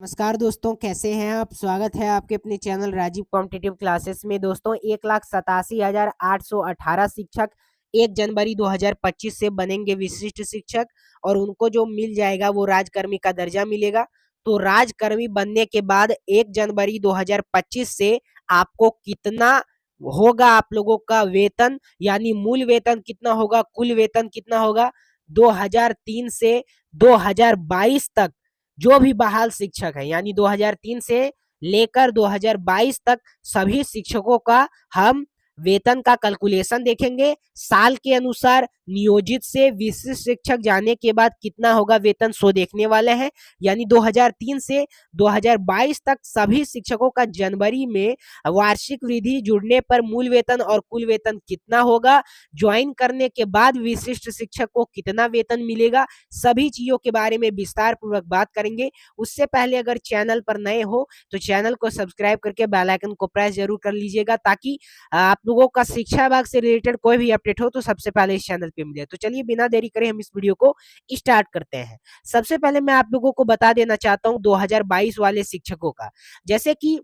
नमस्कार दोस्तों, कैसे हैं आप। स्वागत है आपके अपने चैनल राजीव कॉम्पिटिटिव क्लासेस में। दोस्तों 1,87,818 शिक्षक 1 जनवरी 2025 से बनेंगे विशिष्ट शिक्षक और उनको जो मिल जाएगा वो राजकर्मी का दर्जा मिलेगा। तो राजकर्मी बनने के बाद 1 जनवरी 2025 से आपको कितना होगा आप लोगों का वेतन, यानी मूल वेतन कितना होगा, कुल वेतन कितना होगा। 2003 से 2022 तक जो भी बहाल शिक्षक है, यानी 2003 से लेकर 2022 तक सभी शिक्षकों का हम वेतन का कैलकुलेशन देखेंगे। साल के अनुसार नियोजित से विशिष्ट शिक्षक जाने के बाद कितना होगा वेतन सो देखने वाले हैं। यानी 2003 से 2022 तक सभी शिक्षकों का जनवरी में वार्षिक वृद्धि जुड़ने पर मूल वेतन और कुल वेतन कितना होगा, ज्वाइन करने के बाद विशिष्ट शिक्षक को कितना वेतन मिलेगा, सभी चीजों के बारे में विस्तार पूर्वक बात करेंगे। उससे पहले अगर चैनल पर नए हो तो चैनल को सब्सक्राइब करके बेल आइकन को प्रेस जरूर कर लीजिएगा, ताकि आप लोगों का शिक्षा विभाग से रिलेटेड कोई भी अपडेट हो तो सबसे पहले इस चैनल पे मिले। तो चलिए बिना देरी करे हम इस वीडियो को स्टार्ट करते हैं। सबसे पहले मैं आप लोगों को बता देना चाहता हूं 2022 वाले शिक्षकों का। जैसे कि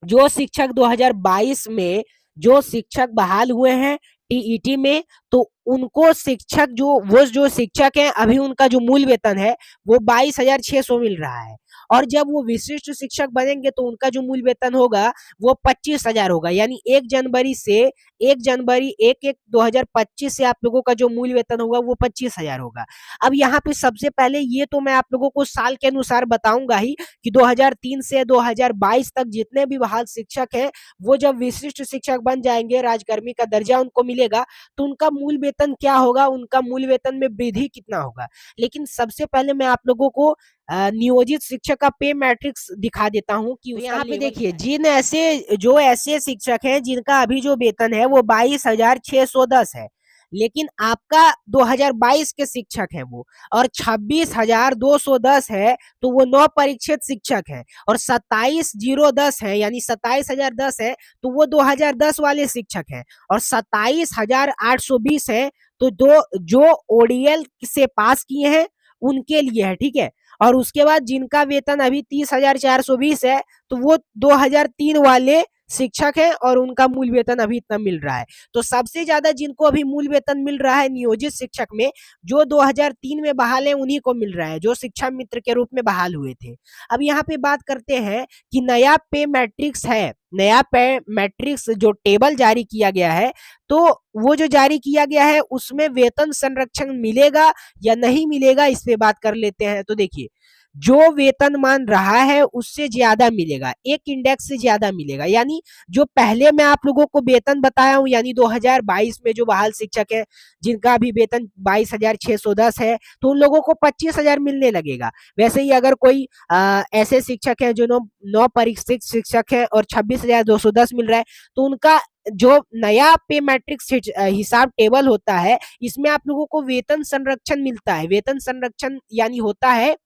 जो शिक्षक 2022 में जो शिक्षक बहाल हुए हैं टीईटी में, तो उनको शिक्षक जो शिक्षक हैं अभी उनका जो मूल वेतन है वो 22,600 मिल रहा है। और जब वो विशिष्ट शिक्षक बनेंगे तो उनका जो मूल वेतन होगा वो 25,000 होगा। यानी 1 जनवरी से 1 जनवरी 1 1 2025 से आप लोगों का जो मूल वेतन होगा वो 25,000 होगा। अब यहाँ पे सबसे पहले ये तो मैं आप लोगों को साल के अनुसार बताऊंगा ही कि 2003 से 2022 तक जितने भी बहाल शिक्षक हैं वो जब विशिष्ट शिक्षक बन जाएंगे, राजकर्मी का दर्जा उनको मिलेगा, तो उनका मूल वेतन क्या होगा, उनका मूल वेतन में वृद्धि कितना होगा। लेकिन सबसे पहले मैं आप लोगों को नियोजित शिक्षक का पे मैट्रिक्स दिखा देता हूं कि यहाँ पे देखिए ऐसे शिक्षक हैं जिनका अभी जो वेतन है वो 22,610 है, लेकिन आपका 2022 के शिक्षक है वो, और 26,210 है तो वो नौ परीक्षित शिक्षक है, और 27,010 है यानी 27,010 है तो वो 2010 वाले शिक्षक हैं, और 27,820 है तो दो जो ओडीएल से पास किए हैं उनके लिए है, ठीक है। और उसके बाद जिनका वेतन अभी 30,420 है तो वो 2003 वाले शिक्षक है और उनका मूल वेतन अभी इतना मिल रहा है। तो सबसे ज्यादा जिनको अभी मूल वेतन मिल रहा है नियोजित शिक्षक में, जो 2003 में बहाल है उन्हीं को मिल रहा है, जो शिक्षा मित्र के रूप में बहाल हुए थे। अब यहाँ पे बात करते हैं कि नया पे मैट्रिक्स है, नया पे मैट्रिक्स जो टेबल जारी किया गया है, तो वो जो जारी किया गया है उसमें वेतन संरक्षण मिलेगा या नहीं मिलेगा, इस पे बात कर लेते हैं। तो देखिए, जो वेतनमान रहा है उससे ज्यादा मिलेगा, एक इंडेक्स से ज्यादा मिलेगा। यानी जो पहले मैं आप लोगों को वेतन बताया हूं, यानी 2022 में जो बहाल शिक्षक है जिनका भी वेतन 22,610 है, तो उन लोगों को 25,000 मिलने लगेगा। वैसे ही अगर कोई ऐसे शिक्षक है जो नौ परीक्षित शिक्षक है और 26,210 मिल रहा है, तो उनका जो नया पे मैट्रिक्स हिसाब टेबल होता है, इसमें आप लोगों को वेतन संरक्षण मिलता है। वेतन संरक्षण यानी होता है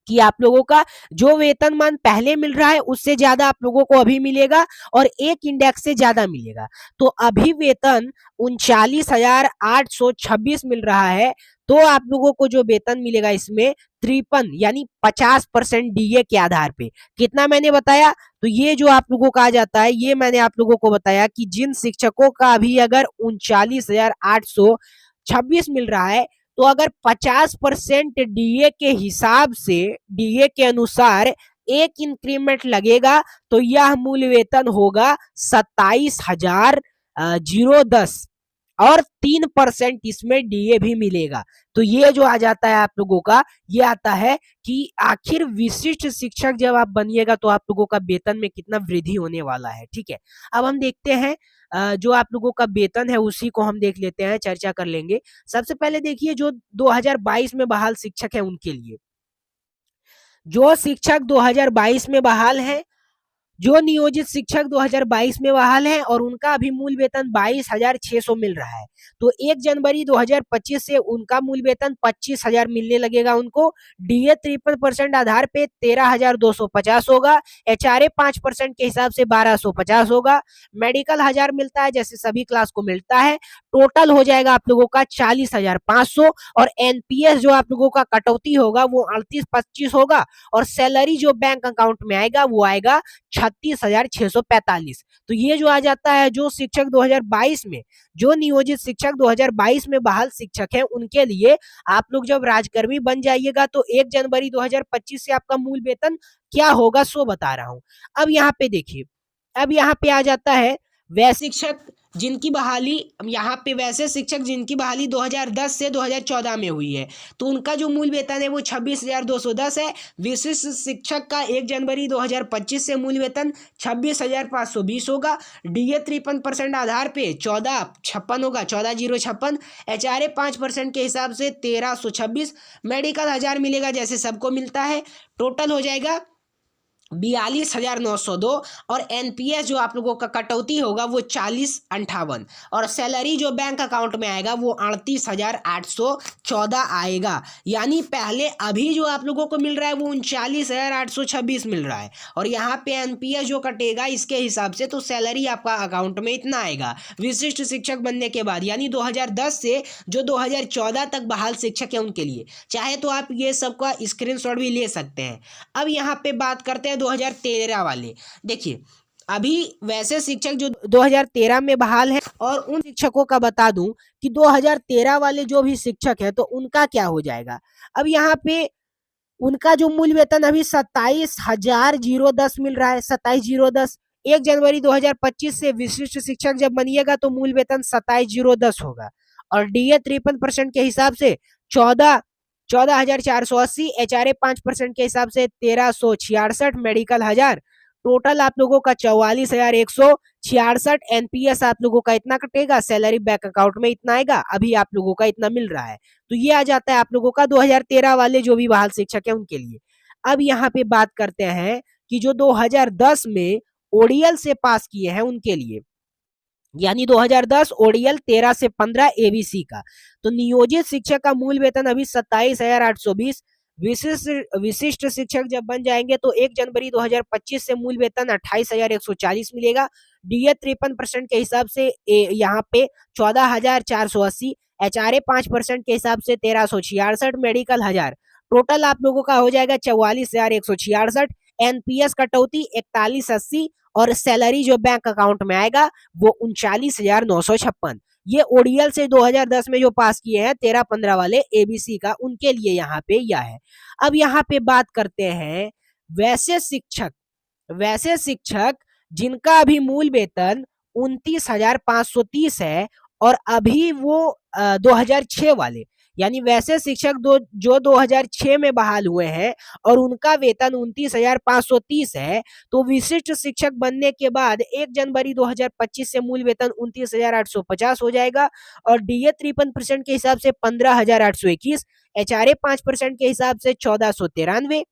कि आप लोगों का जो वेतनमान पहले मिल रहा है उससे ज्यादा आप लोगों को अभी मिलेगा और एक इंडेक्स से ज्यादा मिलेगा। तो अभी वेतन 39,826 मिल रहा है, तो आप लोगों को जो वेतन मिलेगा इसमें 53 यानी 50% डीए के आधार पे। कितना मैंने बताया, तो ये जो आप लोगों का आ जाता है, ये मैंने आप लोगों को बताया कि जिन शिक्षकों का अभी अगर 39,826 मिल रहा है, तो अगर 50% डीए के हिसाब से, डीए के अनुसार एक इंक्रीमेंट लगेगा तो यह मूल वेतन होगा 27,010 और 3% इसमें डीए भी मिलेगा। तो ये जो आ जाता है आप लोगों का, ये आता है कि आखिर विशिष्ट शिक्षक जब आप बनिएगा तो आप लोगों का वेतन में कितना वृद्धि होने वाला है, ठीक है। अब हम देखते हैं जो आप लोगों का वेतन है उसी को हम देख लेते हैं, चर्चा कर लेंगे। सबसे पहले देखिए जो 2022 में बहाल शिक्षक है उनके लिए, जो शिक्षक 2022 में बहाल है जो नियोजित शिक्षक 2022 में बहाल हैं और उनका अभी मूल वेतन 22,600 मिल रहा है। तो 1 जनवरी 2025 से उनका मूल वेतन 25,000 मिलने लगेगा उनको। डीए 53% आधार पे 13,250 होगा। एचआरए 5% के हिसाब से 1,250 होगा। मेडिकल 1,000 मिलता है जैसे सभी क्लास को मिलता है। टोटल हो जाएगा आप लोगों का 40,500 और एनपीएस जो आप लोगों का कटौती होगा वो 38-25 होगा और सैलरी जो बैंक अकाउंट में आएगा वो आएगा 36,645। तो ये जो आ जाता है जो शिक्षक 2022 में जो नियोजित शिक्षक 2022 में बहाल शिक्षक हैं उनके लिए। आप लोग जब राजकर्मी बन जाइएगा तो 1 जनवरी 2025 से आपका मूल वेतन क्या होगा सो बता रहा हूं। अब यहाँ पे देखिए, अब यहाँ पे आ जाता है वैसे शिक्षक जिनकी बहाली, यहाँ पे वैसे शिक्षक जिनकी बहाली 2010 से 2014 में हुई है तो उनका जो मूल वेतन है वो 26,210 है। विशिष्ट शिक्षक का 1 जनवरी 2025 से मूल वेतन 26,520 होगा। डीए 53% आधार पे 14,056 होगा, 14,056। एचआरए 5% के हिसाब से 1,326। मेडिकल 1,000 मिलेगा जैसे सबको मिलता है। टोटल हो जाएगा 42,902 और एनपीएस जो आप लोगों का कटौती होगा वो 40,58 और सैलरी जो बैंक अकाउंट में आएगा वो 38,814 आएगा। यानी पहले अभी जो आप लोगों को मिल रहा है वो 39,826 मिल रहा है और यहाँ पे एनपीएस जो कटेगा इसके हिसाब से तो सैलरी आपका अकाउंट में इतना आएगा विशिष्ट शिक्षक बनने के बाद। यानी 2010 से जो 2014 तक बहाल शिक्षक है उनके लिए। चाहे तो आप ये सबका स्क्रीनशॉट भी ले सकते हैं। अब यहाँ पे बात करते हैं 2013 वाले। देखिए अभी वैसे शिक्षक जो 2013 में बहाल है और उन शिक्षकों का बता दूं कि 2013 वाले जो भी शिक्षक है तो उनका क्या हो जाएगा। अब यहाँ पे उनका जो मूल वेतन अभी 27,010 मिल रहा है, 27,010। 1 जनवरी 2025 से विशिष्ट शिक्षक जब बनिएगा तो मूल वेतन 27,010 होगा और डीए 53% के हिसाब से 14,480। एचआरए 5% के हिसाब से 1,366। मेडिकल 1,000। टोटल आप लोगों का 44,166। एनपीएस आप लोगों का इतना कटेगा, सैलरी बैंक अकाउंट में इतना आएगा, अभी आप लोगों का इतना मिल रहा है। तो ये आ जाता है आप लोगों का 2013 वाले जो भी बहाल शिक्षक है उनके लिए। अब यहाँ पे बात करते हैं कि जो 2010 में ओडीएल से पास किए हैं उनके लिए, यानी 2010 ओडीएल 13 से 15 एबीसी का। तो नियोजित शिक्षक का मूल वेतन अभी 27,820। विशिष्ट शिक्षक जब बन जाएंगे तो 1 जनवरी 2025 से मूल वेतन 28,140 मिलेगा। डीए 53% के हिसाब से यहाँ पे 14,480। एचआरए 5% के हिसाब से 1,366। मेडिकल 1,000। टोटल आप लोगों का हो जाएगा 44,166। एनपीएस कटौती 4180 और सैलरी जो बैंक अकाउंट में आएगा वो 39,956। ये ओडीएल से 2010 में जो पास किए हैं 13-15 वाले एबीसी का उनके लिए यहाँ पे यह है। अब यहाँ पे बात करते हैं वैसे शिक्षक, वैसे शिक्षक जिनका अभी मूल वेतन 29,530 है और अभी वो 2006 वाले, यानी वैसे शिक्षक जो 2006 में बहाल हुए हैं और उनका वेतन 29,530 है। तो विशिष्ट शिक्षक बनने के बाद 1 जनवरी 2025 से मूल वेतन 29,850 हो जाएगा और डीए 53% के हिसाब से 15,821। एचआरए 5% के हिसाब से 1,493।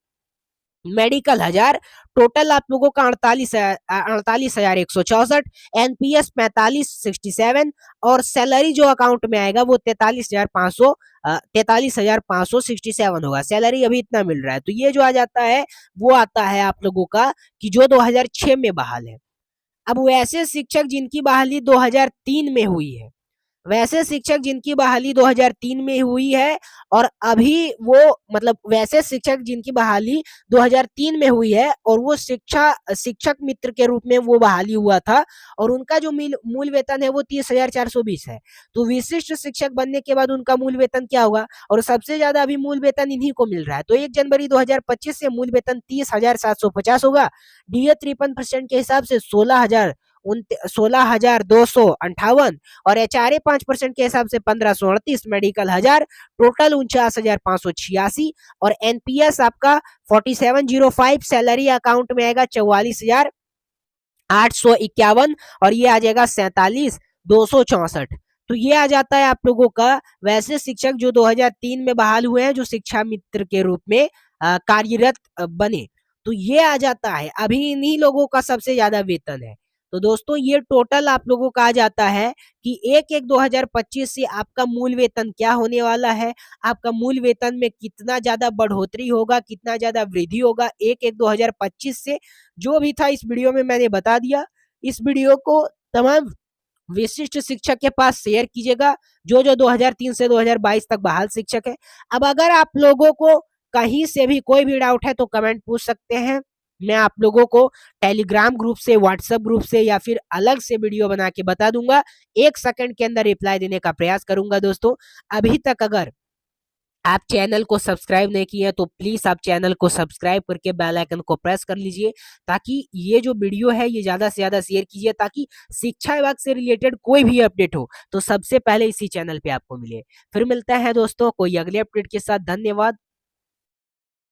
मेडिकल 1,000। टोटल आप लोगों का 48,164। एनपीएस 45,67 और सैलरी जो अकाउंट में आएगा वो 43,567 होगा। सैलरी अभी इतना मिल रहा है। तो ये जो आ जाता है वो आता है आप लोगों का कि जो 2006 में बहाल है। अब वैसे शिक्षक जिनकी बहाली 2003 में हुई है, वैसे शिक्षक जिनकी बहाली 2003 में हुई है और अभी वो मतलब वैसे शिक्षक जिनकी बहाली 2003 में हुई है और वो शिक्षक मित्र के रूप में वो बहाली हुआ था और उनका जो मूल वेतन है वो 30,420 है। तो विशिष्ट शिक्षक बनने के बाद उनका मूल वेतन क्या होगा और सबसे ज्यादा अभी मूल वेतन इन्हीं को मिल रहा है। तो 1 जनवरी 2025 से मूल वेतन 30,750 होगा। डीए 53% के हिसाब से 16,258 और एचआरए 5% के हिसाब से 1,538। मेडिकल 1,000। टोटल 49,586 और एनपीएस आपका 4705। सैलरी अकाउंट में आएगा 44,851 और ये आ जाएगा 47,264। तो ये आ जाता है आप लोगों का वैसे शिक्षक जो 2003 में बहाल हुए हैं जो शिक्षा मित्र के रूप में कार्यरत बने। तो ये आ जाता है, अभी इन्हीं लोगों का सबसे ज्यादा वेतन है। तो दोस्तों ये टोटल आप लोगों का आ जाता है कि 1/1/2025 से आपका मूल वेतन क्या होने वाला है, आपका मूल वेतन में कितना ज्यादा बढ़ोतरी होगा, कितना ज्यादा वृद्धि होगा 1/1/2025 से। जो भी था इस वीडियो में मैंने बता दिया। इस वीडियो को तमाम विशिष्ट शिक्षक के पास शेयर कीजिएगा, जो 2003 से 2022 तक बहाल शिक्षक है। अब अगर आप लोगों को कहीं से भी कोई भी डाउट है तो कमेंट पूछ सकते हैं। मैं आप लोगों को टेलीग्राम ग्रुप से, व्हाट्सएप ग्रुप से या फिर अलग से वीडियो बना के बता दूंगा। 1 सेकंड के अंदर रिप्लाई देने का प्रयास करूंगा दोस्तों। अभी तक अगर आप चैनल को सब्सक्राइब नहीं किए हैं तो प्लीज आप चैनल को सब्सक्राइब करके बेल आइकन को प्रेस कर लीजिए, ताकि ये जो वीडियो है ये ज्यादा से ज्यादा शेयर कीजिए, ताकि शिक्षा विभाग से रिलेटेड कोई भी अपडेट हो तो सबसे पहले इसी चैनल पे आपको मिले। फिर मिलता है दोस्तों कोई अगले अपडेट के साथ। धन्यवाद।